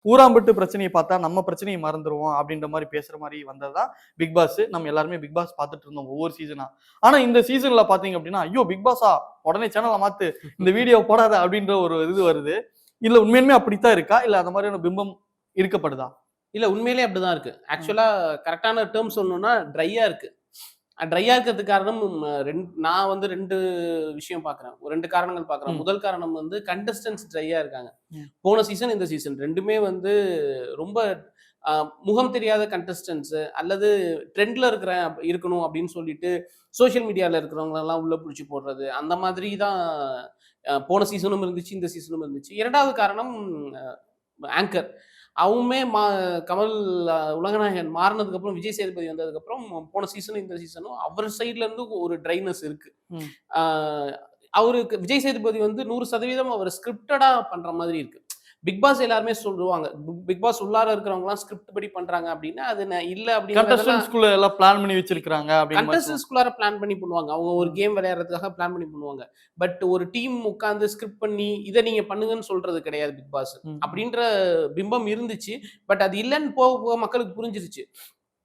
ஊராம்பட்டு பிரச்சனையை பார்த்தா நம்ம பிரச்சனையை மறந்துருவோம் அப்படின்ற மாதிரி பேசுற மாதிரி வந்ததுதான் பிக் பாஸ். நம்ம எல்லாருமே பிக் பாஸ் பார்த்துட்டு இருந்தோம் ஒவ்வொரு சீசனா. ஆனா இந்த சீசன்ல பாத்தீங்க அப்படின்னா, ஐயோ பிக் பாஸா, உடனே சேனலை மாத்து, இந்த வீடியோ போடாத அப்படின்ற ஒரு இது வருது. இல்ல உண்மையுமே அப்படித்தான் இருக்கா, இல்ல அந்த மாதிரியான பிம்பம் இருக்கப்படுதா? இல்ல உண்மையிலே அப்படிதான் இருக்கு. ஆக்சுவலா கரெக்டான டேர்ம் சொல்லணும்னா ட்ரையா இருக்கு. ட்ரையா இருக்கிறதுக்கு காரணம் நான் வந்து 2 விஷயம் பார்க்குறேன். 2 காரணங்கள் பார்க்குறேன். முதல் காரணம் வந்து கண்டஸ்டன்ட்ஸ் ட்ரையா இருக்காங்க. போன சீசன், இந்த சீசன் 2மே வந்து ரொம்ப முகம் தெரியாத கண்டஸ்டன்ட்ஸ் அல்லது ட்ரெண்ட்ல இருக்கணும் அப்படின்னு சொல்லிட்டு சோஷியல் மீடியால இருக்கிறவங்க எல்லாம் உள்ள பிடிச்சி போடுறது, அந்த மாதிரி தான் போன சீசனும் இருந்துச்சு, இந்த சீசனும் இருந்துச்சு. 2வது காரணம் ஆங்கர். அவங்களுமே கமல் உலகநாயகன் மாறினதுக்கு அப்புறம், விஜய் சேதுபதி வந்ததுக்கு அப்புறம் போன சீசனும் இந்த சீசனும் அவர் சைட்ல இருந்து ஒரு ட்ரைனஸ் இருக்கு. அவருக்கு விஜய் சேதுபதி வந்து 100% அவர் ஸ்கிரிப்டடா பண்ற மாதிரி இருக்கு. பிக் பாஸ் எல்லாருமே சொல்லுவாங்க, பிக் பாஸ் உள்ளார இருக்கிறவங்க எல்லாம் ஸ்கிரிப்ட் படி பண்றாங்க அப்படின்னா அது இல்ல அப்படிங்கிறதுக்குள்ள எல்லாம் பிளான் பண்ணி வச்சிருக்காங்க. கண்டஸ்டன்ஸ்குள்ளார பிளான் பண்ணி பண்ணுவாங்க. அவங்க ஒரு கேம் விளையாடுறதுக்காக பிளான் பண்ணி பண்ணுவாங்க. பட் ஒரு டீம் உட்கார்ந்து ஸ்கிரிப்ட் பண்ணி இதை நீங்க பண்ணுங்கன்னு சொல்றது கிடையாது பிக் பாஸ். அப்படின்ற பிம்பம் இருந்துச்சு. பட் அது இல்லைன்னு போக போக மக்களுக்கு புரிஞ்சிருச்சு.